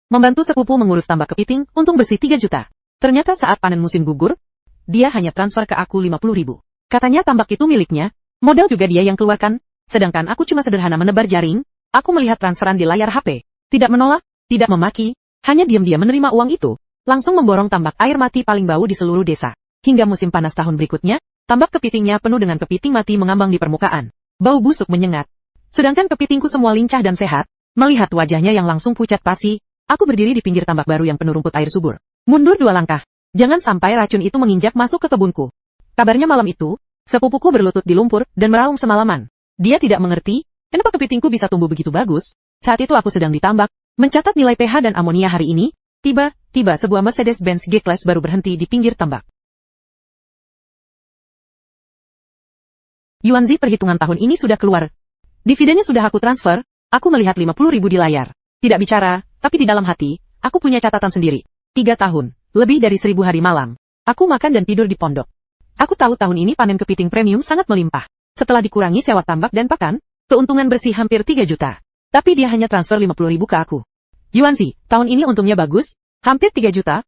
membantu sepupu mengurus tambak kepiting, untung bersih 3 juta. Ternyata saat panen musim gugur, dia hanya transfer ke aku 50.000. Katanya tambak itu miliknya, modal juga dia yang keluarkan, sedangkan aku cuma sederhana menebar jaring. Aku melihat transferan di layar HP, tidak menolak, tidak memaki, hanya diam-diam menerima uang itu, langsung memborong tambak air mati paling bau di seluruh desa. Hingga musim panas tahun berikutnya, tambak kepitingnya penuh dengan kepiting mati mengambang di permukaan. Bau busuk menyengat. Sedangkan kepitingku semua lincah dan sehat. Melihat wajahnya yang langsung pucat pasi, aku berdiri di pinggir tambak baru yang penuh rumput air subur. Mundur 2 langkah. Jangan sampai racun itu menginjak masuk ke kebunku. Kabarnya malam itu, sepupuku berlutut di lumpur dan meraung semalaman. Dia tidak mengerti, kenapa kepitingku bisa tumbuh begitu bagus. Saat itu aku sedang ditambak, mencatat nilai pH dan amonia hari ini. Tiba-tiba sebuah Mercedes-Benz G-Class baru berhenti di pinggir tambak. Yuanzi, perhitungan tahun ini sudah keluar. Dividennya sudah aku transfer. Aku melihat 50.000 di layar. Tidak bicara, tapi di dalam hati, aku punya catatan sendiri. 3 tahun, lebih dari 1000 hari malam. Aku makan dan tidur di pondok. Aku tahu tahun ini panen kepiting premium sangat melimpah. Setelah dikurangi sewa tambak dan pakan, keuntungan bersih hampir 3 juta. Tapi dia hanya transfer 50.000 ke aku. Yuanzi, tahun ini untungnya bagus, hampir 3 juta.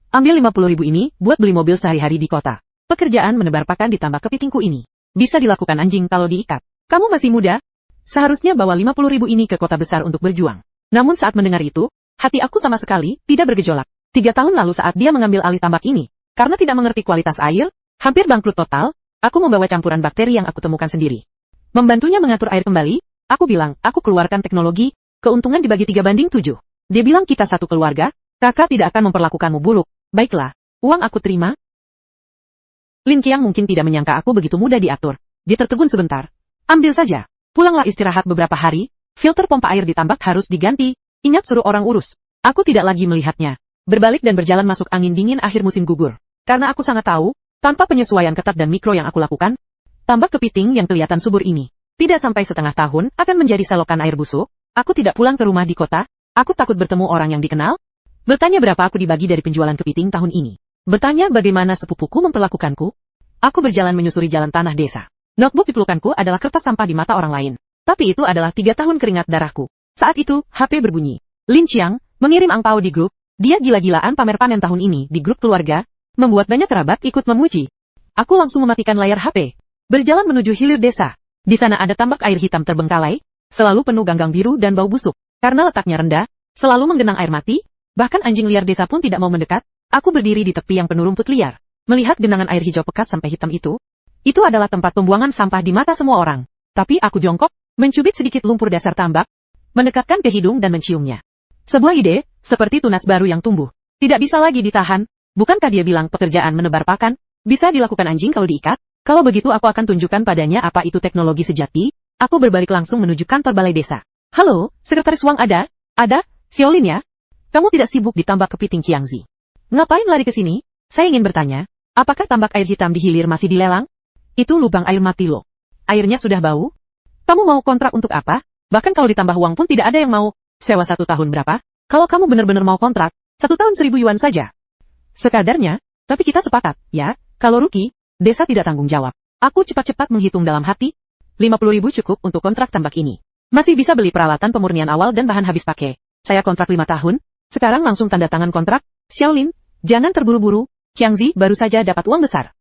Ambil 50.000 ini, buat beli mobil sehari-hari di kota. Pekerjaan menebar pakan di tambak kepitingku ini bisa dilakukan anjing kalau diikat. Kamu masih muda, seharusnya bawa 50.000 ini ke kota besar untuk berjuang. Namun saat mendengar itu, hati aku sama sekali tidak bergejolak. 3 tahun lalu saat dia mengambil alih tambak ini, karena tidak mengerti kualitas air, hampir bangkrut total, aku membawa campuran bakteri yang aku temukan sendiri. Membantunya mengatur air kembali, aku bilang, aku keluarkan teknologi, keuntungan dibagi 3/7. Dia bilang kita satu keluarga, kakak tidak akan memperlakukanmu buruk. Baiklah, uang aku terima. Lin Qiang mungkin tidak menyangka aku begitu mudah diatur. Dia tertegun sebentar. Ambil saja. Pulanglah istirahat beberapa hari, filter pompa air di tambak harus diganti, ingat suruh orang urus. Aku tidak lagi melihatnya. Berbalik dan berjalan masuk angin dingin akhir musim gugur. Karena aku sangat tahu, tanpa penyesuaian ketat dan mikro yang aku lakukan, tambak kepiting yang kelihatan subur ini, tidak sampai setengah tahun akan menjadi selokan air busuk. Aku tidak pulang ke rumah di kota, aku takut bertemu orang yang dikenal. Bertanya berapa aku dibagi dari penjualan kepiting tahun ini. Bertanya bagaimana sepupuku memperlakukanku. Aku berjalan menyusuri jalan tanah desa. Notebook di pelukanku adalah kertas sampah di mata orang lain. Tapi itu adalah 3 tahun keringat darahku. Saat itu, HP berbunyi. Lin Qiang mengirim angpau di grup. Dia gila-gilaan pamer panen tahun ini di grup keluarga, membuat banyak kerabat ikut memuji. Aku langsung mematikan layar HP. Berjalan menuju hilir desa. Di sana ada tambak air hitam terbengkalai, selalu penuh ganggang biru dan bau busuk. Karena letaknya rendah, selalu menggenang air mati, bahkan anjing liar desa pun tidak mau mendekat. Aku berdiri di tepi yang penuh rumput liar. Melihat genangan air hijau pekat sampai hitam itu adalah tempat pembuangan sampah di mata semua orang. Tapi aku jongkok, mencubit sedikit lumpur dasar tambak, mendekatkan ke hidung dan menciumnya. Sebuah ide, seperti tunas baru yang tumbuh. Tidak bisa lagi ditahan. Bukankah dia bilang pekerjaan menebar pakan bisa dilakukan anjing kalau diikat? Kalau begitu aku akan tunjukkan padanya apa itu teknologi sejati. Aku berbalik langsung menuju kantor balai desa. Halo, Sekretaris Wang ada? Ada, Xiaolin ya? Kamu tidak sibuk di tambak kepiting Qiangzi? Ngapain lari ke sini? Saya ingin bertanya, apakah tambak air hitam di hilir masih dilelang? Itu lubang air mati loh. Airnya sudah bau. Kamu mau kontrak untuk apa? Bahkan kalau ditambah uang pun tidak ada yang mau. Sewa 1 tahun berapa? Kalau kamu benar-benar mau kontrak, 1 tahun 1000 yuan saja. Sekadarnya, tapi kita sepakat, ya, kalau rugi, desa tidak tanggung jawab. Aku cepat-cepat menghitung dalam hati, 50.000 cukup untuk kontrak tambak ini. Masih bisa beli peralatan pemurnian awal dan bahan habis pakai. Saya kontrak 5 tahun, sekarang langsung tanda tangan kontrak. Xiaolin, jangan terburu-buru, Qiangzi baru saja dapat uang besar.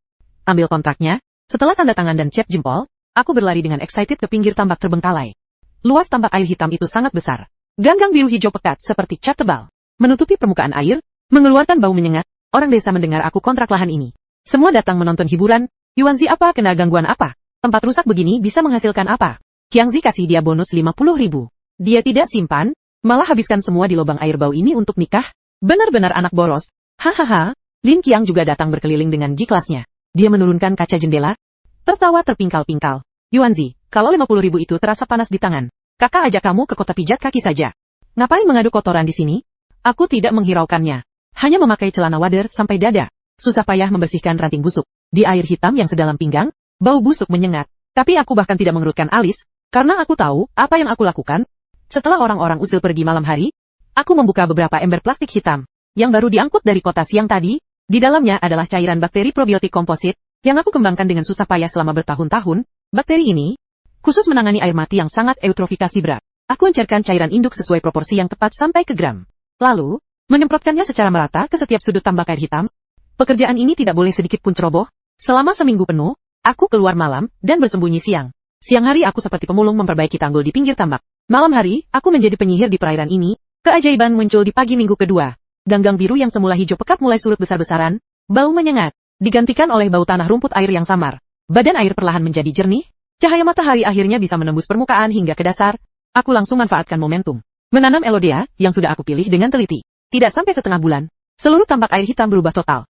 Ambil kontraknya. Setelah tanda tangan dan cep jempol, aku berlari dengan excited ke pinggir tambak terbengkalai. Luas tambak air hitam itu sangat besar. Ganggang biru hijau pekat seperti cat tebal, menutupi permukaan air, mengeluarkan bau menyengat. Orang desa mendengar aku kontrak lahan ini. Semua datang menonton hiburan. Yuanzi apa kena gangguan apa? Tempat rusak begini bisa menghasilkan apa? Qiangzi kasih dia bonus 50.000. Dia tidak simpan, malah habiskan semua di lubang air bau ini untuk nikah. Benar-benar anak boros. Hahaha. Lin Qiang juga datang berkeliling dengan G-Class-nya. Dia menurunkan kaca jendela, tertawa terpingkal-pingkal. Yuanzi, kalau 50.000 itu terasa panas di tangan, kakak ajak kamu ke kota pijat kaki saja. Ngapain mengadu kotoran di sini? Aku tidak menghiraukannya. Hanya memakai celana wader sampai dada. Susah payah membersihkan ranting busuk. Di air hitam yang sedalam pinggang, bau busuk menyengat. Tapi aku bahkan tidak mengerutkan alis, karena aku tahu apa yang aku lakukan. Setelah orang-orang usil pergi malam hari, aku membuka beberapa ember plastik hitam, yang baru diangkut dari kota siang tadi. Di dalamnya adalah cairan bakteri probiotik komposit, yang aku kembangkan dengan susah payah selama bertahun-tahun. Bakteri ini, khusus menangani air mati yang sangat eutrofikasi berat. Aku encerkan cairan induk sesuai proporsi yang tepat sampai ke gram. Lalu, menyemprotkannya secara merata ke setiap sudut tambak air hitam. Pekerjaan ini tidak boleh sedikit pun ceroboh. Selama seminggu penuh, aku keluar malam dan bersembunyi siang. Siang hari aku seperti pemulung memperbaiki tanggul di pinggir tambak. Malam hari, aku menjadi penyihir di perairan ini. Keajaiban muncul di pagi minggu kedua. Ganggang biru yang semula hijau pekat mulai surut besar-besaran. Bau menyengat, digantikan oleh bau tanah rumput air yang samar. Badan air perlahan menjadi jernih. Cahaya matahari akhirnya bisa menembus permukaan hingga ke dasar. Aku langsung manfaatkan momentum. Menanam elodea, yang sudah aku pilih dengan teliti. Tidak sampai setengah bulan, seluruh tambak air hitam berubah total.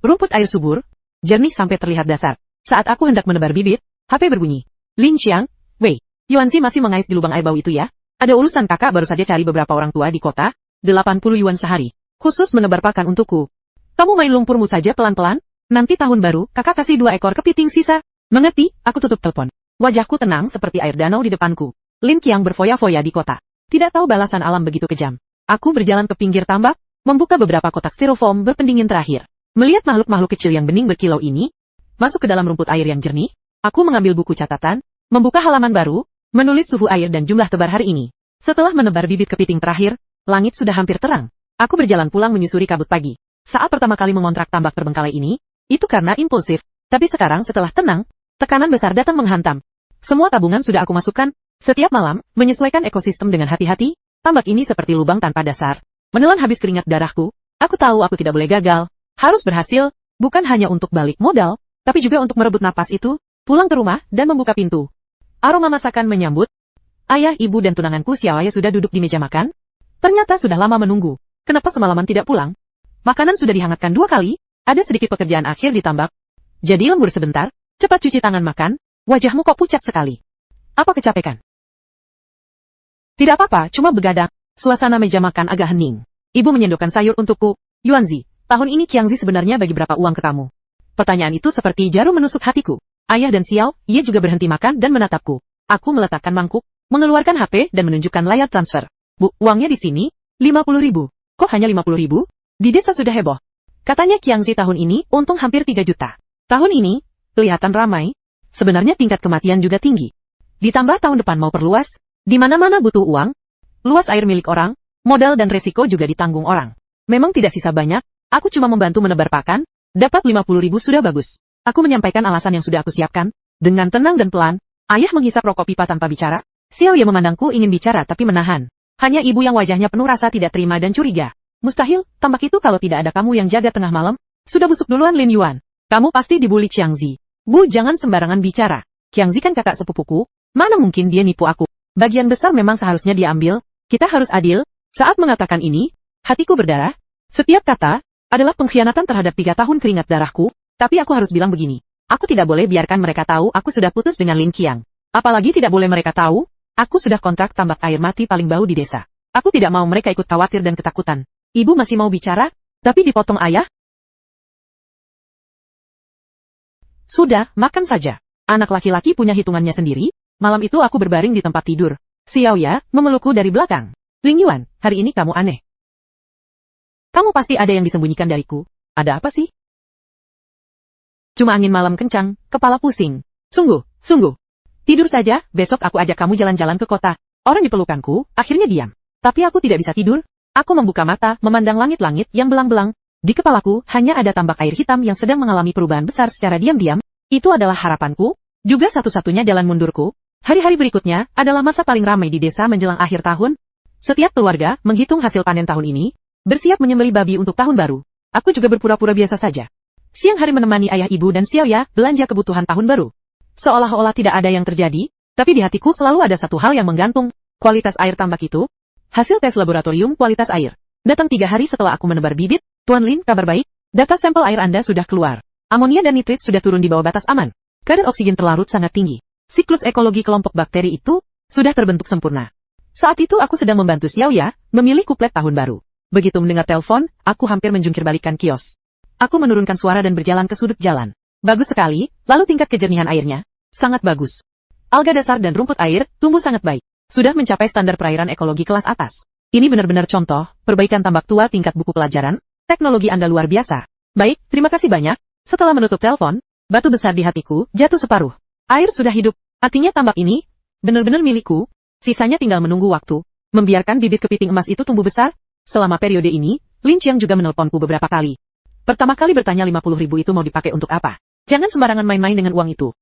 Rumput air subur, jernih sampai terlihat dasar. Saat aku hendak menebar bibit, HP berbunyi. Lin Xiang, wei, Yuanzi masih mengais di lubang air bau itu ya? Ada urusan kakak baru saja cari beberapa orang tua di kota, 80 yuan sehari. Khusus menebar pakan untukku. Kamu main lumpurmu saja pelan-pelan, nanti tahun baru kakak kasih 2 ekor kepiting sisa. Mengerti, aku tutup telepon. Wajahku tenang seperti air danau di depanku. Lin Qiang berfoya-foya di kota. Tidak tahu balasan alam begitu kejam. Aku berjalan ke pinggir tambak, membuka beberapa kotak styrofoam berpendingin terakhir. Melihat makhluk-makhluk kecil yang bening berkilau ini, masuk ke dalam rumput air yang jernih, aku mengambil buku catatan, membuka halaman baru, menulis suhu air dan jumlah tebar hari ini. Setelah menebar bibit kepiting terakhir, langit sudah hampir terang. Aku berjalan pulang menyusuri kabut pagi. Saat pertama kali mengontrak tambak terbengkalai ini, itu karena impulsif. Tapi sekarang setelah tenang, tekanan besar datang menghantam. Semua tabungan sudah aku masukkan. Setiap malam, menyesuaikan ekosistem dengan hati-hati, tambak ini seperti lubang tanpa dasar. Menelan habis keringat darahku, aku tahu aku tidak boleh gagal. Harus berhasil, bukan hanya untuk balik modal, tapi juga untuk merebut napas itu, pulang ke rumah, dan membuka pintu. Aroma masakan menyambut. Ayah, ibu dan tunanganku Xiaoya sudah duduk di meja makan. Ternyata sudah lama menunggu. Kenapa semalaman tidak pulang? Makanan sudah dihangatkan 2 kali, ada sedikit pekerjaan akhir di tambak. Jadi lembur sebentar, cepat cuci tangan makan, wajahmu kok pucat sekali. Apa kecapekan? Tidak apa-apa, cuma begadang. Suasana meja makan agak hening. Ibu menyendokkan sayur untukku. Yuanzi, tahun ini Qiangzi sebenarnya bagi berapa uang ke kamu? Pertanyaan itu seperti jarum menusuk hatiku. Ayah dan Xiao, ia juga berhenti makan dan menatapku. Aku meletakkan mangkuk, mengeluarkan HP dan menunjukkan layar transfer. Bu, uangnya di sini, 50.000. Kok hanya 50.000? Di desa sudah heboh. Katanya Qiangzi tahun ini untung hampir 3 juta. Tahun ini, kelihatan ramai. Sebenarnya tingkat kematian juga tinggi. Ditambah tahun depan mau perluas, di mana-mana butuh uang, luas air milik orang, modal dan resiko juga ditanggung orang. Memang tidak sisa banyak, aku cuma membantu menebar pakan, dapat 50.000 sudah bagus. Aku menyampaikan alasan yang sudah aku siapkan, dengan tenang dan pelan. Ayah menghisap rokok pipa tanpa bicara. Xiaoya memandangku ingin bicara tapi menahan. Hanya ibu yang wajahnya penuh rasa tidak terima dan curiga. Mustahil, tambak itu kalau tidak ada kamu yang jaga tengah malam. Sudah busuk duluan Lin Yuan. Kamu pasti dibully Qiangzi. Bu, jangan sembarangan bicara. Qiangzi kan kakak sepupuku, mana mungkin dia nipu aku. Bagian besar memang seharusnya diambil, kita harus adil. Saat mengatakan ini, hatiku berdarah. Setiap kata adalah pengkhianatan terhadap 3 tahun keringat darahku, tapi aku harus bilang begini. Aku tidak boleh biarkan mereka tahu aku sudah putus dengan Lin Qiang. Apalagi tidak boleh mereka tahu, aku sudah kontrak tambak air mati paling bau di desa. Aku tidak mau mereka ikut khawatir dan ketakutan. Ibu masih mau bicara, tapi dipotong ayah. Sudah, makan saja. Anak laki-laki punya hitungannya sendiri. Malam itu aku berbaring di tempat tidur. Xiaoya memelukku dari belakang. Ling Yuan, hari ini kamu aneh. Kamu pasti ada yang disembunyikan dariku. Ada apa sih? Cuma angin malam kencang, kepala pusing. Sungguh. Tidur saja, besok aku ajak kamu jalan-jalan ke kota. Orang di pelukanku, akhirnya diam. Tapi aku tidak bisa tidur. Aku membuka mata, memandang langit-langit yang belang-belang. Di kepalaku, hanya ada tambak air hitam yang sedang mengalami perubahan besar secara diam-diam. Itu adalah harapanku, juga satu-satunya jalan mundurku. Hari-hari berikutnya adalah masa paling ramai di desa menjelang akhir tahun. Setiap keluarga menghitung hasil panen tahun ini, bersiap menyembelih babi untuk tahun baru. Aku juga berpura-pura biasa saja. Siang hari menemani ayah ibu dan Xiaoya belanja kebutuhan tahun baru. Seolah-olah tidak ada yang terjadi, tapi di hatiku selalu ada satu hal yang menggantung, kualitas air tambak itu. Hasil tes laboratorium kualitas air. Datang 3 hari setelah aku menebar bibit. Tuan Lin, kabar baik? Data sampel air Anda sudah keluar. Amonia dan nitrit sudah turun di bawah batas aman. Kadar oksigen terlarut sangat tinggi. Siklus ekologi kelompok bakteri itu sudah terbentuk sempurna. Saat itu aku sedang membantu Xiaoya memilih kuplet tahun baru. Begitu mendengar telepon, aku hampir menjungkir balikan kios. Aku menurunkan suara dan berjalan ke sudut jalan. Bagus sekali, lalu tingkat kejernihan airnya sangat bagus. Alga dasar dan rumput air tumbuh sangat baik. Sudah mencapai standar perairan ekologi kelas atas. Ini benar-benar contoh perbaikan tambak tua tingkat buku pelajaran. Teknologi Anda luar biasa. Baik, terima kasih banyak. Setelah menutup telepon, batu besar di hatiku jatuh separuh. Air sudah hidup. Artinya tambak ini benar-benar milikku. Sisanya tinggal menunggu waktu, membiarkan bibit kepiting emas itu tumbuh besar. Selama periode ini, Lin Qiang juga menelponku beberapa kali. Pertama kali bertanya 50.000 itu mau dipakai untuk apa. Jangan sembarangan main-main dengan uang itu.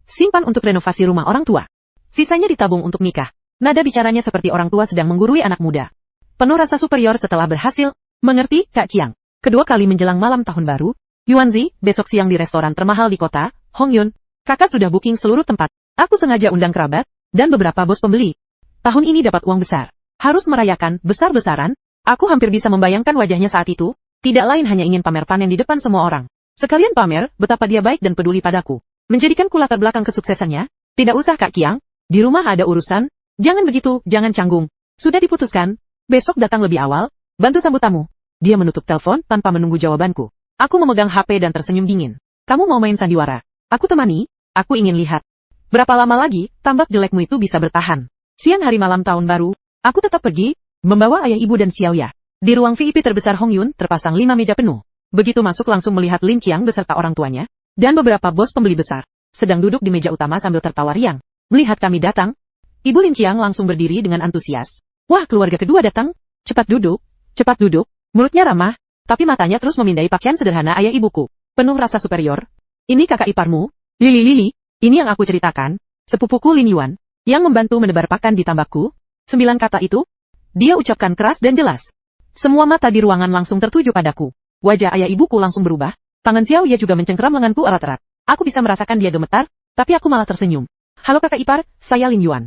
Simpan untuk renovasi rumah orang tua. Sisanya ditabung untuk nikah. Nada bicaranya seperti orang tua sedang menggurui anak muda. Penuh rasa superior setelah berhasil. Mengerti, Kak Qiang? Kedua kali menjelang malam tahun baru, Yuanzi, besok siang di restoran termahal di kota, Hong Yun. Kakak sudah booking seluruh tempat. Aku sengaja undang kerabat, dan beberapa bos pembeli. Tahun ini dapat uang besar. Harus merayakan besar-besaran. Aku hampir bisa membayangkan wajahnya saat itu. Tidak lain hanya ingin pamer panen di depan semua orang. Sekalian pamer betapa dia baik dan peduli padaku. Menjadikanku latar belakang kesuksesannya. Tidak usah Kak Qiang. Di rumah ada urusan. Jangan begitu, jangan canggung. Sudah diputuskan. Besok datang lebih awal. Bantu sambut tamu. Dia menutup telepon tanpa menunggu jawabanku. Aku memegang HP dan tersenyum dingin. Kamu mau main sandiwara? Aku temani. Aku ingin lihat. Berapa lama lagi, tambak jelekmu itu bisa bertahan. Siang hari malam tahun baru, aku tetap pergi, membawa ayah ibu dan Xiaoya. Di ruang VIP terbesar Hong Yun terpasang 5 meja penuh. Begitu masuk langsung melihat Lin Qiang beserta orang tuanya, dan beberapa bos pembeli besar, sedang duduk di meja utama sambil tertawa riang. Melihat kami datang, Ibu Lin Qiang langsung berdiri dengan antusias. Wah, keluarga kedua datang. Cepat duduk, cepat duduk. Mulutnya ramah, tapi matanya terus memindai pakaian sederhana ayah ibuku. Penuh rasa superior. Ini kakak iparmu, Lili. Ini yang aku ceritakan, sepupuku Lin Yuan, yang membantu menebar pakan di tambakku. 9 kata itu, dia ucapkan keras dan jelas. Semua mata di ruangan langsung tertuju padaku. Wajah ayah ibuku langsung berubah, tangan Xiaoya juga mencengkeram lenganku erat-erat. Aku bisa merasakan dia gemetar, tapi aku malah tersenyum. Halo kakak ipar, saya Lin Yuan.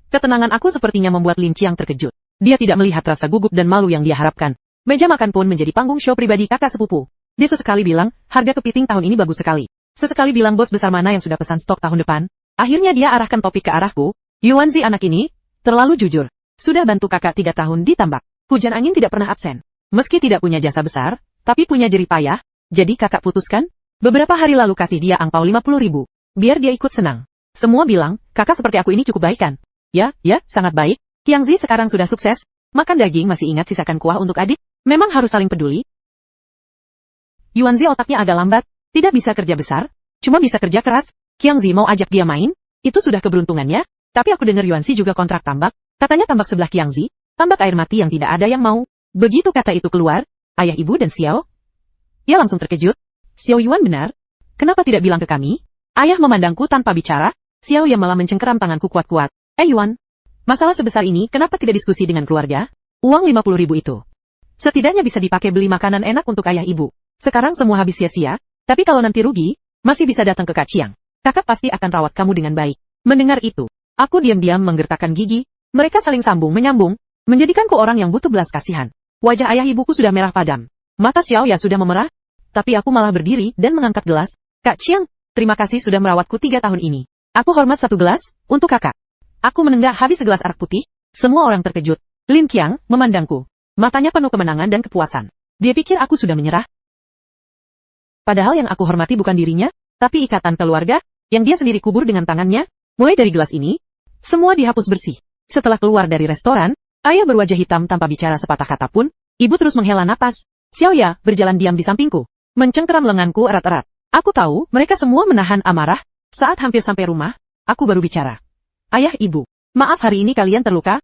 Ketenangan aku sepertinya membuat Lin Qiang terkejut. Dia tidak melihat rasa gugup dan malu yang dia harapkan. Meja makan pun menjadi panggung show pribadi kakak sepupu. Dia sesekali bilang, harga kepiting tahun ini bagus sekali. Sesekali bilang bos besar mana yang sudah pesan stok tahun depan. Akhirnya dia arahkan topik ke arahku. Yuanzi anak ini, terlalu jujur. Sudah bantu kakak 3 tahun di tambak. Hujan angin tidak pernah absen. Meski tidak punya jasa besar, tapi punya jerih payah. Jadi kakak putuskan, beberapa hari lalu kasih dia angpau 50.000. Biar dia ikut senang. Semua bilang, kakak seperti aku ini cukup baik kan? Ya, sangat baik. Qiangzi sekarang sudah sukses. Makan daging masih ingat sisakan kuah untuk adik. Memang harus saling peduli. Yuanzi otaknya agak lambat. Tidak bisa kerja besar, cuma bisa kerja keras. Qiangzi mau ajak dia main, itu sudah keberuntungannya. Tapi aku dengar Yuanzi juga kontrak tambak. Katanya tambak sebelah Qiangzi, tambak air mati yang tidak ada yang mau. Begitu kata itu keluar, ayah ibu dan Xiao, ia langsung terkejut. Xiao Yuan benar? Kenapa tidak bilang ke kami? Ayah memandangku tanpa bicara. Xiao yang malah mencengkeram tanganku kuat-kuat. Yuan, masalah sebesar ini kenapa tidak diskusi dengan keluarga? Uang 50.000 itu setidaknya bisa dipakai beli makanan enak untuk ayah ibu. Sekarang semua habis sia-sia. Tapi kalau nanti rugi, masih bisa datang ke Kak Qiang. Kakak pasti akan rawat kamu dengan baik. Mendengar itu, aku diam-diam menggertakkan gigi. Mereka saling sambung-menyambung, menjadikanku orang yang butuh belas kasihan. Wajah ayah ibuku sudah merah padam. Mata Xiaoya sudah memerah. Tapi aku malah berdiri dan mengangkat gelas. Kak Qiang, terima kasih sudah merawatku 3 tahun ini. Aku hormat 1 gelas, untuk kakak. Aku menenggak habis segelas arak putih. Semua orang terkejut. Lin Qiang memandangku. Matanya penuh kemenangan dan kepuasan. Dia pikir aku sudah menyerah. Padahal yang aku hormati bukan dirinya, tapi ikatan keluarga, yang dia sendiri kubur dengan tangannya. Mulai dari gelas ini, semua dihapus bersih. Setelah keluar dari restoran, ayah berwajah hitam tanpa bicara sepatah kata pun. Ibu terus menghela napas. Xiaoya berjalan diam di sampingku, mencengkeram lenganku erat-erat. Aku tahu mereka semua menahan amarah. Saat hampir sampai rumah, aku baru bicara. Ayah ibu, maaf hari ini kalian terluka.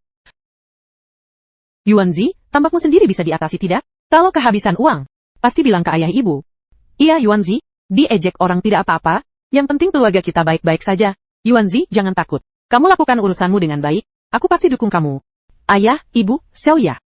Yuanzi, tambakmu sendiri bisa diatasi tidak? Kalau kehabisan uang, pasti bilang ke ayah ibu. Iya Yuanzi, diejek orang tidak apa-apa, yang penting keluarga kita baik-baik saja. Yuanzi, jangan takut. Kamu lakukan urusanmu dengan baik, aku pasti dukung kamu. Ayah, ibu, Xiaoya.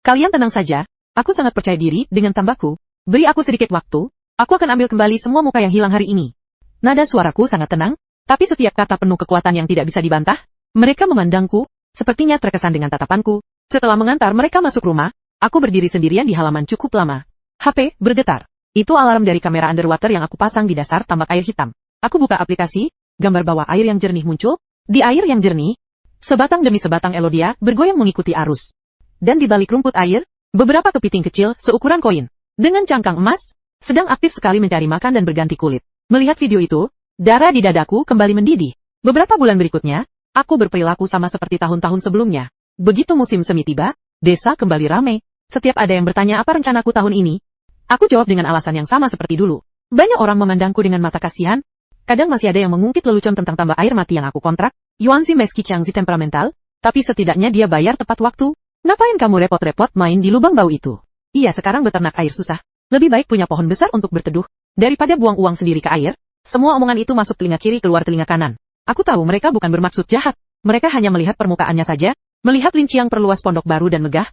Kalian tenang saja, aku sangat percaya diri dengan tambakku. Beri aku sedikit waktu, aku akan ambil kembali semua muka yang hilang hari ini. Nada suaraku sangat tenang, tapi setiap kata penuh kekuatan yang tidak bisa dibantah. Mereka memandangku, sepertinya terkesan dengan tatapanku. Setelah mengantar mereka masuk rumah, aku berdiri sendirian di halaman cukup lama. HP bergetar. Itu alarm dari kamera underwater yang aku pasang di dasar tambak air hitam. Aku buka aplikasi, gambar bawah air yang jernih muncul. Di air yang jernih, sebatang demi sebatang elodia bergoyang mengikuti arus. Dan di balik rumput air, beberapa kepiting kecil seukuran koin, dengan cangkang emas, sedang aktif sekali mencari makan dan berganti kulit. Melihat video itu, darah di dadaku kembali mendidih. Beberapa bulan berikutnya, aku berperilaku sama seperti tahun-tahun sebelumnya. Begitu musim semi tiba, desa kembali ramai. Setiap ada yang bertanya apa rencanaku tahun ini, aku jawab dengan alasan yang sama seperti dulu. Banyak orang memandangku dengan mata kasihan. Kadang masih ada yang mengungkit lelucon tentang tambak air mati yang aku kontrak. Yuanzi meski Changzi temperamental, tapi setidaknya dia bayar tepat waktu. Ngapain kamu repot-repot main di lubang bau itu? Iya, sekarang beternak air susah. Lebih baik punya pohon besar untuk berteduh, daripada buang uang sendiri ke air. Semua omongan itu masuk telinga kiri keluar telinga kanan. Aku tahu mereka bukan bermaksud jahat. Mereka hanya melihat permukaannya saja, melihat Linciang perluas pondok baru dan megah,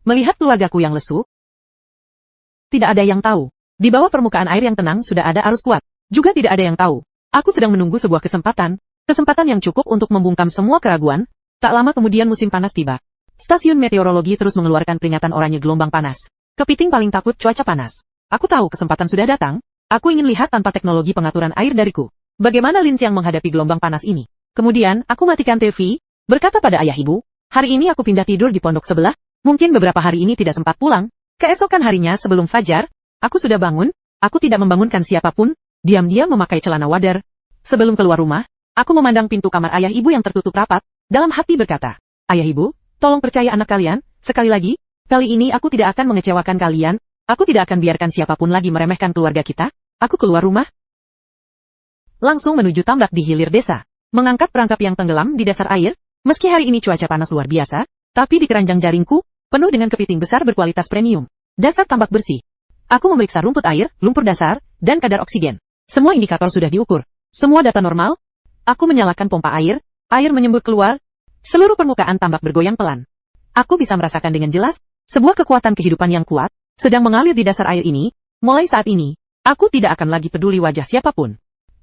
melihat keluargaku yang lesu. Tidak ada yang tahu. Di bawah permukaan air yang tenang sudah ada arus kuat. Juga tidak ada yang tahu. Aku sedang menunggu sebuah kesempatan. Kesempatan yang cukup untuk membungkam semua keraguan. Tak lama kemudian musim panas tiba. Stasiun meteorologi terus mengeluarkan peringatan oranye gelombang panas. Kepiting paling takut cuaca panas. Aku tahu kesempatan sudah datang. Aku ingin lihat tanpa teknologi pengaturan air dariku. Bagaimana Linciang menghadapi gelombang panas ini. Kemudian, aku matikan TV, berkata pada ayah ibu, hari ini aku pindah tidur di pondok sebelah. Mungkin beberapa hari ini tidak sempat pulang. Keesokan harinya sebelum fajar, aku sudah bangun, aku tidak membangunkan siapapun, diam-diam memakai celana wader. Sebelum keluar rumah, aku memandang pintu kamar ayah ibu yang tertutup rapat, dalam hati berkata, ayah ibu, tolong percaya anak kalian, sekali lagi, kali ini aku tidak akan mengecewakan kalian, aku tidak akan biarkan siapapun lagi meremehkan keluarga kita. Aku keluar rumah, langsung menuju tambak di hilir desa, mengangkat perangkap yang tenggelam di dasar air, meski hari ini cuaca panas luar biasa, tapi di keranjang jaringku, penuh dengan kepiting besar berkualitas premium. Dasar tambak bersih. Aku memeriksa rumput air, lumpur dasar, dan kadar oksigen. Semua indikator sudah diukur. Semua data normal. Aku menyalakan pompa air, air menyembur keluar. Seluruh permukaan tambak bergoyang pelan. Aku bisa merasakan dengan jelas, sebuah kekuatan kehidupan yang kuat, sedang mengalir di dasar air ini. Mulai saat ini, aku tidak akan lagi peduli wajah siapapun.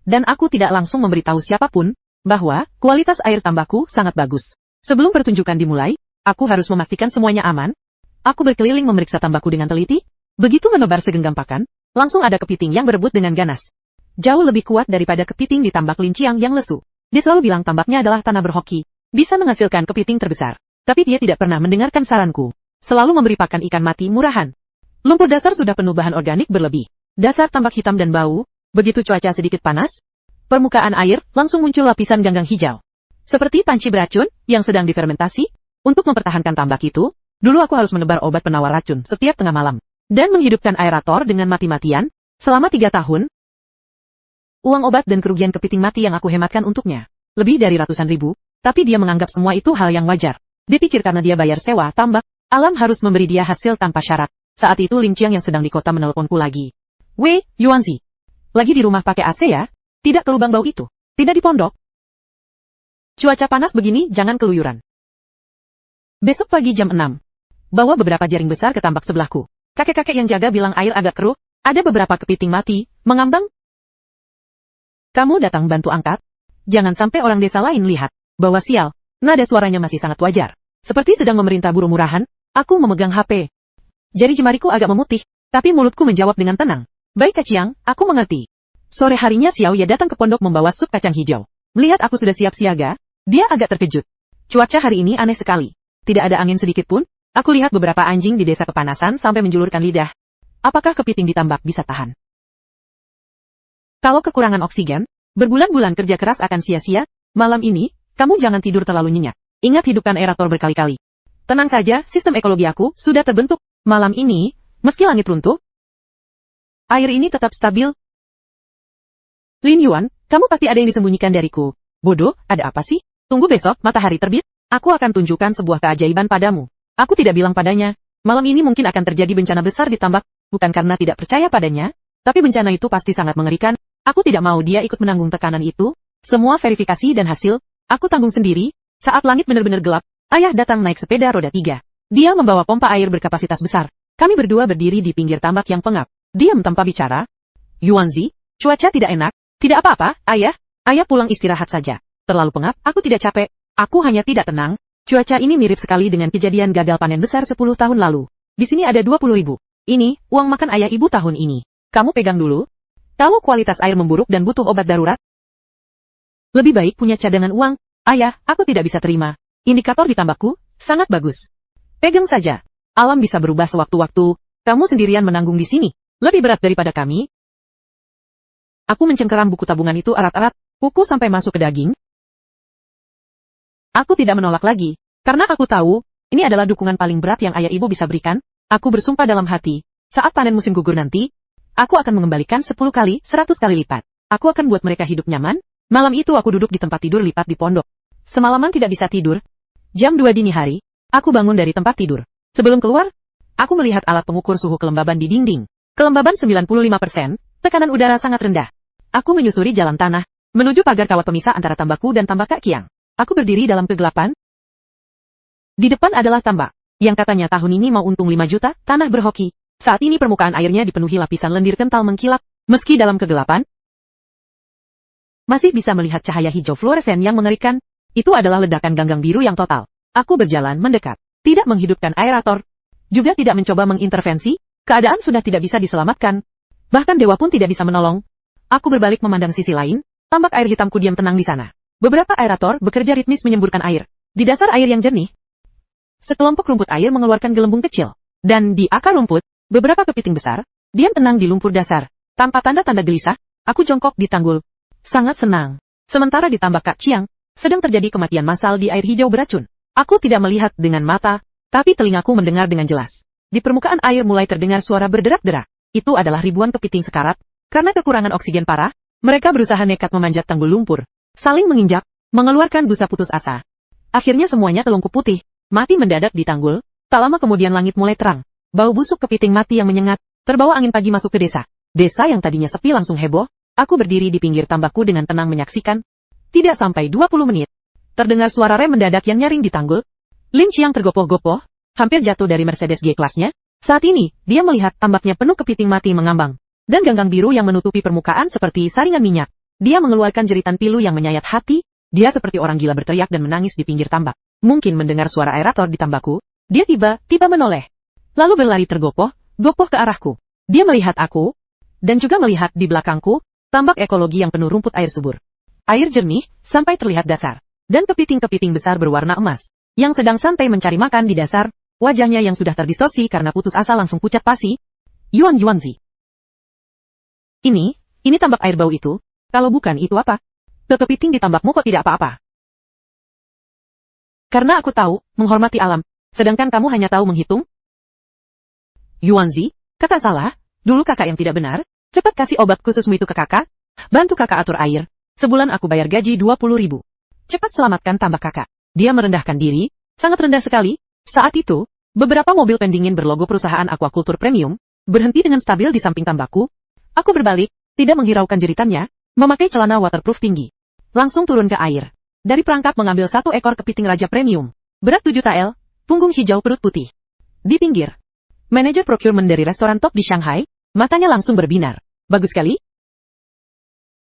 Dan aku tidak langsung memberitahu siapapun, bahwa kualitas air tambakku sangat bagus. Sebelum pertunjukan dimulai, aku harus memastikan semuanya aman. Aku berkeliling memeriksa tambakku dengan teliti. Begitu menebar segenggam pakan, langsung ada kepiting yang berebut dengan ganas. Jauh lebih kuat daripada kepiting di tambak Linciang yang lesu. Dia selalu bilang tambaknya adalah tanah berhoki, bisa menghasilkan kepiting terbesar. Tapi dia tidak pernah mendengarkan saranku. Selalu memberi pakan ikan mati murahan. Lumpur dasar sudah penuh bahan organik berlebih. Dasar tambak hitam dan bau. Begitu cuaca sedikit panas, permukaan air langsung muncul lapisan ganggang hijau. Seperti panci beracun yang sedang difermentasi. Untuk mempertahankan tambak itu, dulu aku harus menebar obat penawar racun setiap tengah malam. Dan menghidupkan aerator dengan mati-matian, selama 3 tahun. Uang obat dan kerugian kepiting mati yang aku hematkan untuknya. Lebih dari ratusan ribu, tapi dia menganggap semua itu hal yang wajar. Dipikir karena dia bayar sewa tambak, alam harus memberi dia hasil tanpa syarat. Saat itu Linciang yang sedang di kota menelponku lagi. Wei, Yuanzi. Lagi di rumah pakai AC ya? Tidak ke lubang bau itu. Tidak di pondok. Cuaca panas begini jangan keluyuran. Besok pagi jam 6. Bawa beberapa jaring besar ke tambak sebelahku. Kakek-kakek yang jaga bilang air agak keruh, ada beberapa kepiting mati, mengambang. Kamu datang bantu angkat? Jangan sampai orang desa lain lihat. Bawa sial. Nada suaranya masih sangat wajar. Seperti sedang memerintah buruh murahan, aku memegang HP. Jari jemariku agak memutih, tapi mulutku menjawab dengan tenang. Baik Kaciang, aku mengerti. Sore harinya Xiao Ye datang ke pondok membawa sup kacang hijau. Melihat aku sudah siap siaga, dia agak terkejut. Cuaca hari ini aneh sekali. Tidak ada angin sedikit pun. Aku lihat beberapa anjing di desa kepanasan sampai menjulurkan lidah. Apakah kepiting di tambak bisa tahan? Kalau kekurangan oksigen, berbulan-bulan kerja keras akan sia-sia. Malam ini, kamu jangan tidur terlalu nyenyak. Ingat hidupkan aerator berkali-kali. Tenang saja, sistem ekologi aku sudah terbentuk. Malam ini, meski langit runtuh, air ini tetap stabil. Lin Yuan, kamu pasti ada yang disembunyikan dariku. Bodoh, ada apa sih? Tunggu besok, matahari terbit. Aku akan tunjukkan sebuah keajaiban padamu. Aku tidak bilang padanya. Malam ini mungkin akan terjadi bencana besar di tambak. Bukan karena tidak percaya padanya, tapi bencana itu pasti sangat mengerikan. Aku tidak mau dia ikut menanggung tekanan itu. Semua verifikasi dan hasil, aku tanggung sendiri. Saat langit benar-benar gelap, ayah datang naik sepeda roda 3. Dia membawa pompa air berkapasitas besar. Kami berdua berdiri di pinggir tambak yang pengap. Diam tanpa bicara. Yuanzi, cuaca tidak enak. Tidak apa-apa, ayah. Ayah pulang istirahat saja. Terlalu pengap, aku tidak capek. Aku hanya tidak tenang. Cuaca ini mirip sekali dengan kejadian gagal panen besar 10 tahun lalu. Di sini ada 20.000. Ini, uang makan ayah ibu tahun ini. Kamu pegang dulu. Kalau kualitas air memburuk dan butuh obat darurat, lebih baik punya cadangan uang. Ayah, aku tidak bisa terima. Indikator di tambakku, sangat bagus. Pegang saja. Alam bisa berubah sewaktu-waktu. Kamu sendirian menanggung di sini. Lebih berat daripada kami. Aku mencengkeram buku tabungan itu erat-erat. Kuku sampai masuk ke daging. Aku tidak menolak lagi, karena aku tahu, ini adalah dukungan paling berat yang ayah ibu bisa berikan. Aku bersumpah dalam hati, saat panen musim gugur nanti, aku akan mengembalikan 10 kali, 100 kali lipat. Aku akan buat mereka hidup nyaman. Malam itu aku duduk di tempat tidur lipat di pondok. Semalaman tidak bisa tidur. Jam 2 dini hari, aku bangun dari tempat tidur. Sebelum keluar, aku melihat alat pengukur suhu kelembaban di dinding. Kelembaban 95%, tekanan udara sangat rendah. Aku menyusuri jalan tanah, menuju pagar kawat pemisah antara tambakku dan tambak Kak Qiang. Aku berdiri dalam kegelapan. Di depan adalah tambak, yang katanya tahun ini mau untung 5 juta, tanah berhoki. Saat ini permukaan airnya dipenuhi lapisan lendir kental mengkilap, meski dalam kegelapan, masih bisa melihat cahaya hijau fluoresen yang mengerikan. Itu adalah ledakan ganggang biru yang total. Aku berjalan mendekat, tidak menghidupkan aerator, juga tidak mencoba mengintervensi, keadaan sudah tidak bisa diselamatkan. Bahkan dewa pun tidak bisa menolong. Aku berbalik memandang sisi lain, tambak air hitamku diam tenang di sana. Beberapa aerator bekerja ritmis menyemburkan air. Di dasar air yang jernih, sekelompok rumput air mengeluarkan gelembung kecil. Dan di akar rumput, beberapa kepiting besar, diam tenang di lumpur dasar. Tanpa tanda-tanda gelisah, aku jongkok di tanggul. Sangat senang. Sementara di tambak Kak Qiang, sedang terjadi kematian massal di air hijau beracun. Aku tidak melihat dengan mata, tapi telingaku mendengar dengan jelas. Di permukaan air mulai terdengar suara berderak-derak. Itu adalah ribuan kepiting sekarat. Karena kekurangan oksigen parah, mereka berusaha nekat memanjat tanggul lumpur. Saling menginjak, mengeluarkan busa putus asa. Akhirnya semuanya telungkup putih, mati mendadak di tanggul. Tak lama kemudian langit mulai terang. Bau busuk kepiting mati yang menyengat, terbawa angin pagi masuk ke desa. Desa yang tadinya sepi langsung heboh. Aku berdiri di pinggir tambakku dengan tenang menyaksikan. Tidak sampai 20 menit. Terdengar suara rem mendadak yang nyaring di tanggul. Lin Qiang tergopoh-gopoh, hampir jatuh dari Mercedes G-kelasnya. Saat ini, dia melihat tambaknya penuh kepiting mati mengambang. Dan ganggang biru yang menutupi permukaan seperti saringan minyak. Dia mengeluarkan jeritan pilu yang menyayat hati. Dia seperti orang gila berteriak dan menangis di pinggir tambak. Mungkin mendengar suara aerator di tambakku, dia tiba-tiba menoleh. Lalu berlari tergopoh-gopoh ke arahku. Dia melihat aku, dan juga melihat di belakangku, tambak ekologi yang penuh rumput air subur. Air jernih, sampai terlihat dasar. Dan kepiting-kepiting besar berwarna emas, yang sedang santai mencari makan di dasar, wajahnya yang sudah terdistorsi karena putus asa langsung pucat pasi. Yuanzi. Ini tambak air bau itu. Kalau bukan itu apa? Kepiting di tambakmu kok tidak apa-apa? Karena aku tahu, menghormati alam, sedangkan kamu hanya tahu menghitung. Yuanzi, kakak salah, dulu kakak yang tidak benar. Cepat kasih obat khususmu itu ke kakak. Bantu kakak atur air. Sebulan aku bayar gaji 20.000. Cepat selamatkan tambak kakak. Dia merendahkan diri, sangat rendah sekali. Saat itu, beberapa mobil pendingin berlogo perusahaan aquaculture premium, berhenti dengan stabil di samping tambakku. Aku berbalik, tidak menghiraukan jeritannya, memakai celana waterproof tinggi. Langsung turun ke air. Dari perangkap mengambil satu ekor kepiting raja premium. Berat 7 TL, punggung hijau perut putih. Di pinggir, manajer procurement dari restoran top di Shanghai, matanya langsung berbinar. Bagus sekali.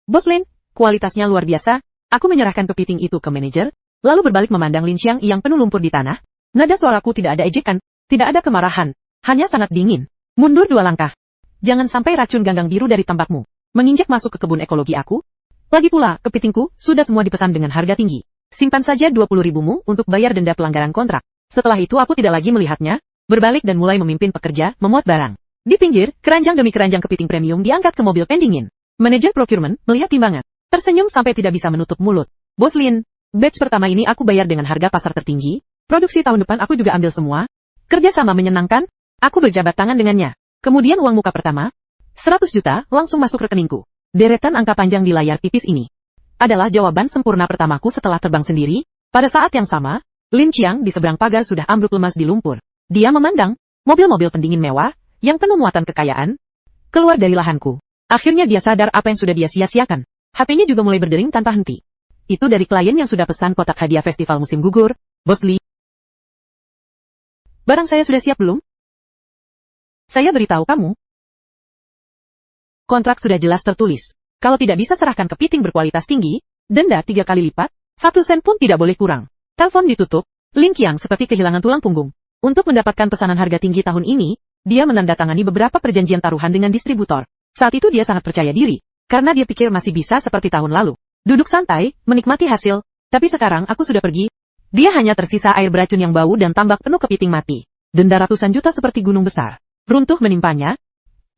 Bos Lin, kualitasnya luar biasa. Aku menyerahkan kepiting itu ke manajer, lalu berbalik memandang Lin Qiang yang penuh lumpur di tanah. Nada suaraku tidak ada ejekan, tidak ada kemarahan, hanya sangat dingin. Mundur 2 langkah. Jangan sampai racun ganggang biru dari tambakmu menginjak masuk ke kebun ekologi aku. Lagi pula, kepitingku sudah semua dipesan dengan harga tinggi. Simpan saja 20.000-mu untuk bayar denda pelanggaran kontrak. Setelah itu aku tidak lagi melihatnya, berbalik dan mulai memimpin pekerja memuat barang. Di pinggir, keranjang demi keranjang kepiting premium diangkat ke mobil pendingin. Manajer procurement melihat timbangan, tersenyum sampai tidak bisa menutup mulut. Bos Lin, batch pertama ini aku bayar dengan harga pasar tertinggi. Produksi tahun depan aku juga ambil semua. Kerjasama menyenangkan. Aku berjabat tangan dengannya. Kemudian uang muka pertama, 100 juta, langsung masuk rekeningku. Deretan angka panjang di layar tipis ini adalah jawaban sempurna pertamaku setelah terbang sendiri. Pada saat yang sama, Lin Qiang di seberang pagar sudah ambruk lemas di lumpur. Dia memandang mobil-mobil pendingin mewah yang penuh muatan kekayaan keluar dari lahanku. Akhirnya dia sadar apa yang sudah dia sia-siakan. HP-nya juga mulai berdering tanpa henti. Itu dari klien yang sudah pesan kotak hadiah festival musim gugur. Bos Li, barang saya sudah siap belum? Saya beritahu kamu. Kontrak sudah jelas tertulis. Kalau tidak bisa serahkan kepiting berkualitas tinggi, denda 3 kali lipat, 1 sen pun tidak boleh kurang. Telepon ditutup. Lin Qiang seperti kehilangan tulang punggung. Untuk mendapatkan pesanan harga tinggi tahun ini, dia menandatangani beberapa perjanjian taruhan dengan distributor. Saat itu dia sangat percaya diri, karena dia pikir masih bisa seperti tahun lalu. Duduk santai, menikmati hasil. Tapi sekarang aku sudah pergi. Dia hanya tersisa air beracun yang bau dan tambak penuh kepiting mati. Denda ratusan juta seperti gunung besar runtuh menimpanya.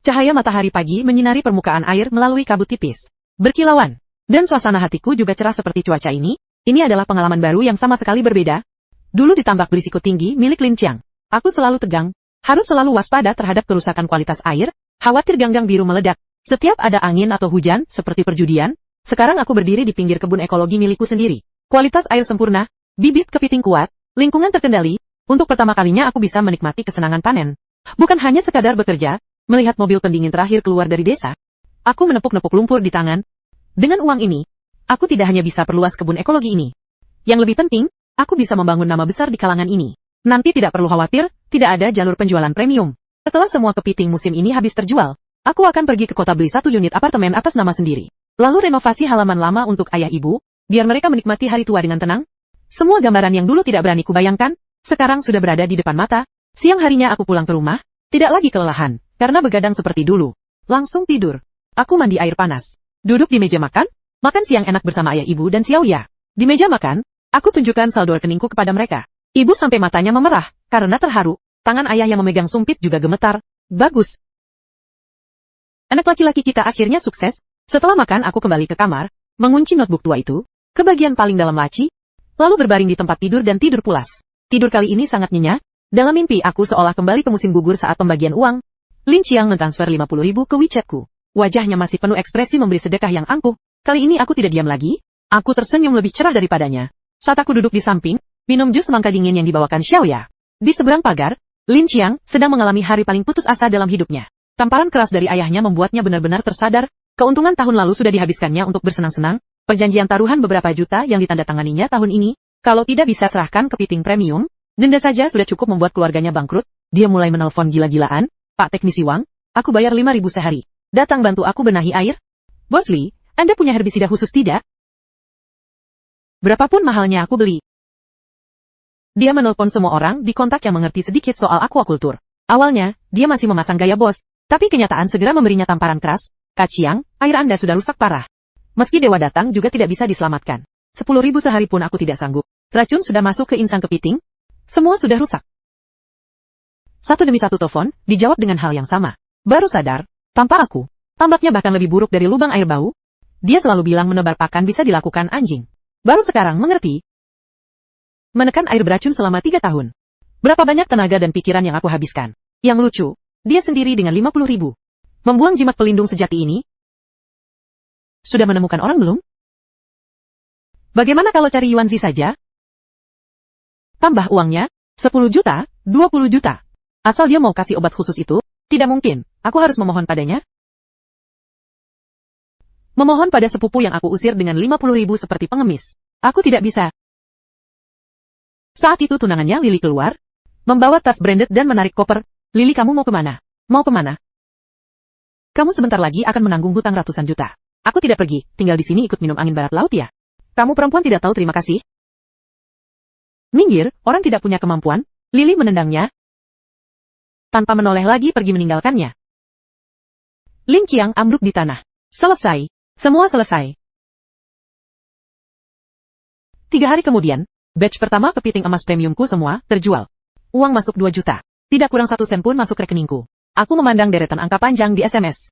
Cahaya matahari pagi menyinari permukaan air melalui kabut tipis, berkilauan. Dan suasana hatiku juga cerah seperti cuaca ini. Ini adalah pengalaman baru yang sama sekali berbeda. Dulu di tambak berisiko tinggi milik Lin Qiang, aku selalu tegang. Harus selalu waspada terhadap kerusakan kualitas air, khawatir ganggang biru meledak. Setiap ada angin atau hujan, seperti perjudian, sekarang aku berdiri di pinggir kebun ekologi milikku sendiri. Kualitas air sempurna, bibit kepiting kuat, lingkungan terkendali. Untuk pertama kalinya aku bisa menikmati kesenangan panen. Bukan hanya sekadar bekerja, melihat mobil pendingin terakhir keluar dari desa. Aku menepuk-nepuk lumpur di tangan. Dengan uang ini, aku tidak hanya bisa perluas kebun ekologi ini. Yang lebih penting, aku bisa membangun nama besar di kalangan ini. Nanti tidak perlu khawatir, tidak ada jalur penjualan premium. Setelah semua kepiting musim ini habis terjual, aku akan pergi ke kota beli 1 unit apartemen atas nama sendiri. Lalu renovasi halaman lama untuk ayah ibu, biar mereka menikmati hari tua dengan tenang. Semua gambaran yang dulu tidak berani kubayangkan, sekarang sudah berada di depan mata. Siang harinya aku pulang ke rumah, tidak lagi kelelahan, karena begadang seperti dulu. Langsung tidur. Aku mandi air panas. Duduk di meja makan siang enak bersama ayah ibu dan Xiaoya. Di meja makan, aku tunjukkan saldo rekeningku kepada mereka. Ibu sampai matanya memerah, karena terharu. Tangan ayah yang memegang sumpit juga gemetar. Bagus. Anak laki-laki kita akhirnya sukses. Setelah makan aku kembali ke kamar, mengunci notebook tua itu, ke bagian paling dalam laci, lalu berbaring di tempat tidur dan tidur pulas. Tidur kali ini sangat nyenyak. Dalam mimpi aku seolah kembali ke musim gugur saat pembagian uang. Lin Qiang mentransfer 50.000 ke WeChatku. Wajahnya masih penuh ekspresi memberi sedekah yang angkuh. Kali ini aku tidak diam lagi. Aku tersenyum lebih cerah daripadanya. Saat aku duduk di samping, minum jus semangka dingin yang dibawakan Xiaoya. Di seberang pagar, Lin Qiang sedang mengalami hari paling putus asa dalam hidupnya. Tamparan keras dari ayahnya membuatnya benar-benar tersadar. Keuntungan tahun lalu sudah dihabiskannya untuk bersenang-senang. Perjanjian taruhan beberapa juta yang ditandatanganinya tahun ini. Kalau tidak bisa serahkan kepiting premium, denda saja sudah cukup membuat keluarganya bangkrut. Dia mulai menelpon gila-gilaan. Pak teknisi Wang, aku bayar 5.000 sehari. Datang bantu aku benahi air. Bos Li, Anda punya herbisida khusus tidak? Berapapun mahalnya aku beli. Dia menelpon semua orang di kontak yang mengerti sedikit soal aquaculture. Awalnya, dia masih memasang gaya bos, tapi kenyataan segera memberinya tamparan keras. Kak Chiang, air Anda sudah rusak parah. Meski dewa datang juga tidak bisa diselamatkan. 10.000 sehari pun aku tidak sanggup. Racun sudah masuk ke insang kepiting. Semua sudah rusak. Satu demi satu telepon, dijawab dengan hal yang sama. Baru sadar, tanpa aku, tambaknya bahkan lebih buruk dari lubang air bau. Dia selalu bilang menebar pakan bisa dilakukan anjing. Baru sekarang mengerti. Menekan air beracun selama 3 tahun. Berapa banyak tenaga dan pikiran yang aku habiskan. Yang lucu, dia sendiri dengan 50.000. Membuang jimat pelindung sejati ini. Sudah menemukan orang belum? Bagaimana kalau cari Yuanzi saja? Tambah uangnya, 10 juta, 20 juta. Asal dia mau kasih obat khusus itu, tidak mungkin, aku harus memohon padanya. Memohon pada sepupu yang aku usir dengan 50.000 seperti pengemis. Aku tidak bisa. Saat itu tunangannya Lily keluar, membawa tas branded dan menarik koper. Lily, kamu mau kemana? Mau kemana? Kamu sebentar lagi akan menanggung hutang ratusan juta. Aku tidak pergi, tinggal di sini ikut minum angin barat laut ya. Kamu perempuan tidak tahu terima kasih. Minggir, orang tidak punya kemampuan. Lily menendangnya. Tanpa menoleh lagi pergi meninggalkannya. Lin Qiang ambruk di tanah. Selesai. Semua selesai. 3 hari kemudian, batch pertama kepiting emas premiumku semua terjual. Uang masuk 2 juta. Tidak kurang 1 sen pun masuk rekeningku. Aku memandang deretan angka panjang di SMS.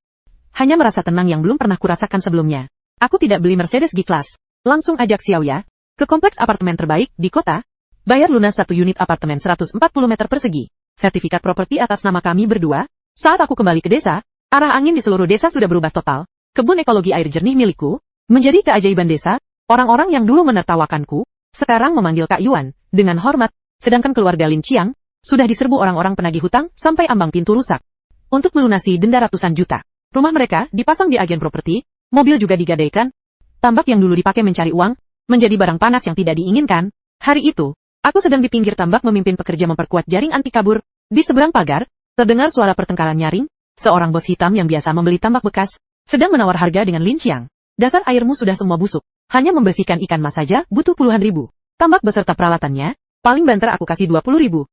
Hanya merasa tenang yang belum pernah kurasakan sebelumnya. Aku tidak beli Mercedes G-Class. Langsung ajak Xiaoya ke kompleks apartemen terbaik di kota. Bayar lunas 1 unit apartemen 140 meter persegi. Sertifikat properti atas nama kami berdua. Saat aku kembali ke desa, arah angin di seluruh desa sudah berubah total. Kebun ekologi air jernih milikku menjadi keajaiban desa. Orang-orang yang dulu menertawakanku sekarang memanggil Kak Yuan dengan hormat, sedangkan keluarga Lin Qiang sudah diserbu orang-orang penagih hutang sampai ambang pintu rusak. Untuk melunasi denda ratusan juta, rumah mereka dipasang di agen properti, mobil juga digadaikan. Tambak yang dulu dipakai mencari uang menjadi barang panas yang tidak diinginkan. Hari itu, aku sedang di pinggir tambak memimpin pekerja memperkuat jaring anti kabur. Di seberang pagar, terdengar suara pertengkaran nyaring. Seorang bos hitam yang biasa membeli tambak bekas sedang menawar harga dengan Lin Qiang. Dasar airmu sudah semua busuk. Hanya membersihkan ikan mas saja butuh puluhan ribu. Tambak beserta peralatannya, paling banter aku kasih 20.000.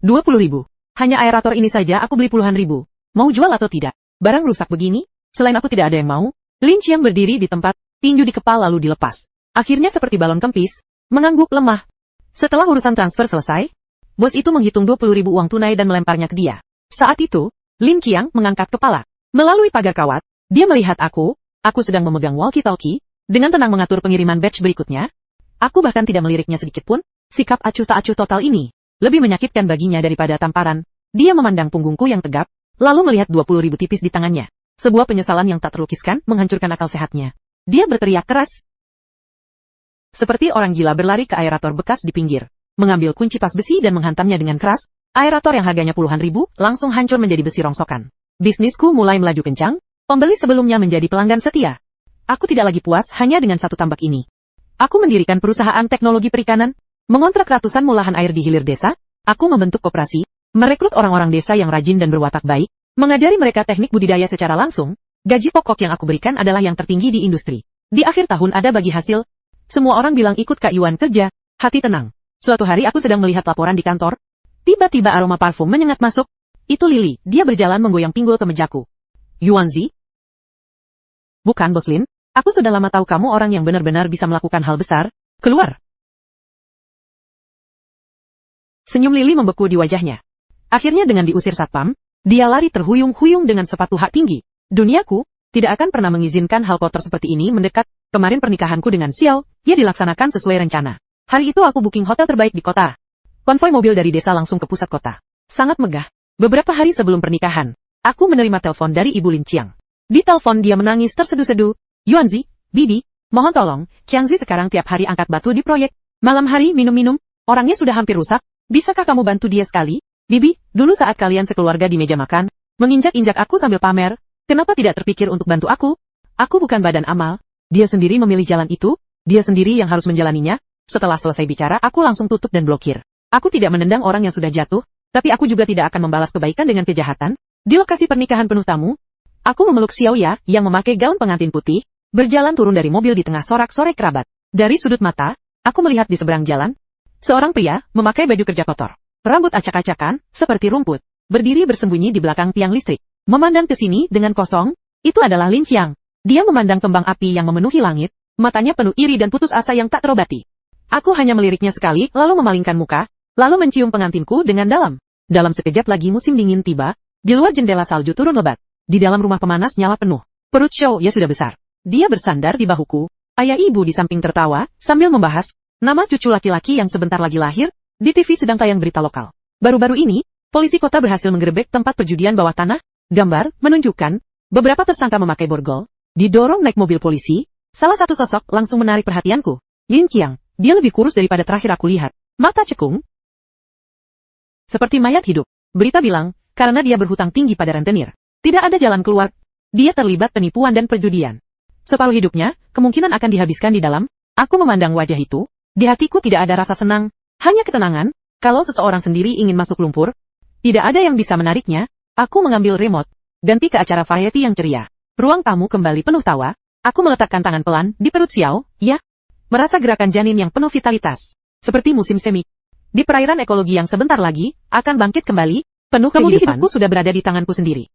20.000. Hanya aerator ini saja aku beli puluhan ribu. Mau jual atau tidak? Barang rusak begini, selain aku tidak ada yang mau. Lin Qiang berdiri di tempat, tinju di kepala lalu dilepas. Akhirnya seperti balon kempis, mengangguk lemah. Setelah urusan transfer selesai, bos itu menghitung 20.000 uang tunai dan melemparnya ke dia. Saat itu, Lin Qiang mengangkat kepala. Melalui pagar kawat, dia melihat aku sedang memegang walkie-talkie, dengan tenang mengatur pengiriman batch berikutnya. Aku bahkan tidak meliriknya sedikit pun. Sikap acuh tak acuh total ini lebih menyakitkan baginya daripada tamparan. Dia memandang punggungku yang tegap, lalu melihat 20.000 tipis di tangannya. Sebuah penyesalan yang tak terlukiskan menghancurkan akal sehatnya. Dia berteriak keras. Seperti orang gila berlari ke aerator bekas di pinggir, mengambil kunci pas besi dan menghantamnya dengan keras. Aerator yang harganya puluhan ribu langsung hancur menjadi besi rongsokan. Bisnisku mulai melaju kencang, pembeli sebelumnya menjadi pelanggan setia. Aku tidak lagi puas hanya dengan satu tambak ini. Aku mendirikan perusahaan teknologi perikanan, mengontrak ratusan mulahan air di hilir desa. Aku membentuk koperasi, merekrut orang-orang desa yang rajin dan berwatak baik, mengajari mereka teknik budidaya secara langsung. Gaji pokok yang aku berikan adalah yang tertinggi di industri. Di akhir tahun ada bagi hasil. Semua orang bilang ikut Kak Yuan kerja, hati tenang. Suatu hari aku sedang melihat laporan di kantor. Tiba-tiba aroma parfum menyengat masuk. Itu Lily, dia berjalan menggoyang pinggul ke mejaku. Yuanzi? Bukan, Bos Lin. Aku sudah lama tahu kamu orang yang benar-benar bisa melakukan hal besar. Keluar. Senyum Lily membeku di wajahnya. Akhirnya dengan diusir satpam, dia lari terhuyung-huyung dengan sepatu hak tinggi. Duniaku tidak akan pernah mengizinkan hal kotor seperti ini mendekat. Kemarin pernikahanku dengan Xiao, dia dilaksanakan sesuai rencana. Hari itu aku booking hotel terbaik di kota. Konvoi mobil dari desa langsung ke pusat kota. Sangat megah. Beberapa hari sebelum pernikahan, aku menerima telepon dari Ibu Lin Qiang. Di telepon dia menangis terseduh-seduh. Yuanzi, Bibi, mohon tolong, Qiangzi sekarang tiap hari angkat batu di proyek. Malam hari minum-minum, orangnya sudah hampir rusak. Bisakah kamu bantu dia sekali? Bibi, dulu saat kalian sekeluarga di meja makan, menginjak-injak aku sambil pamer. Kenapa tidak terpikir untuk bantu aku? Aku bukan badan amal. Dia sendiri memilih jalan itu, dia sendiri yang harus menjalaninya. Setelah selesai bicara, aku langsung tutup dan blokir. Aku tidak menendang orang yang sudah jatuh, tapi aku juga tidak akan membalas kebaikan dengan kejahatan. Di lokasi pernikahan penuh tamu, aku memeluk Xiao Ya yang memakai gaun pengantin putih, berjalan turun dari mobil di tengah sorak-sorai kerabat. Dari sudut mata, aku melihat di seberang jalan, seorang pria memakai baju kerja kotor, rambut acak-acakan, seperti rumput, berdiri bersembunyi di belakang tiang listrik. Memandang ke sini dengan kosong, itu adalah Lin Qiang. Dia memandang kembang api yang memenuhi langit, matanya penuh iri dan putus asa yang tak terobati. Aku hanya meliriknya sekali, lalu memalingkan muka, lalu mencium pengantinku dengan dalam. Dalam sekejap lagi musim dingin tiba, di luar jendela salju turun lebat. Di dalam rumah pemanas nyala penuh. Perut Xiao Ya sudah besar. Dia bersandar di bahuku. Ayah ibu di samping tertawa, sambil membahas nama cucu laki-laki yang sebentar lagi lahir. Di TV sedang tayang berita lokal. Baru-baru ini, polisi kota berhasil menggerebek tempat perjudian bawah tanah. Gambar menunjukkan beberapa tersangka memakai borgol, didorong naik mobil polisi. Salah satu sosok langsung menarik perhatianku. Lin Qiang, dia lebih kurus daripada terakhir aku lihat. Mata cekung, seperti mayat hidup. Berita bilang, karena dia berhutang tinggi pada rentenir. Tidak ada jalan keluar. Dia terlibat penipuan dan perjudian. Separuh hidupnya, kemungkinan akan dihabiskan di dalam. Aku memandang wajah itu. Di hatiku tidak ada rasa senang, hanya ketenangan. Kalau seseorang sendiri ingin masuk lumpur, tidak ada yang bisa menariknya. Aku mengambil remote, ganti ke acara variety yang ceria. Ruang tamu kembali penuh tawa. Aku meletakkan tangan pelan di perut Xiao Ya, merasa gerakan janin yang penuh vitalitas, seperti musim semi. Di perairan ekologi yang sebentar lagi akan bangkit kembali, penuh kehidupan. Hidupku sudah berada di tanganku sendiri.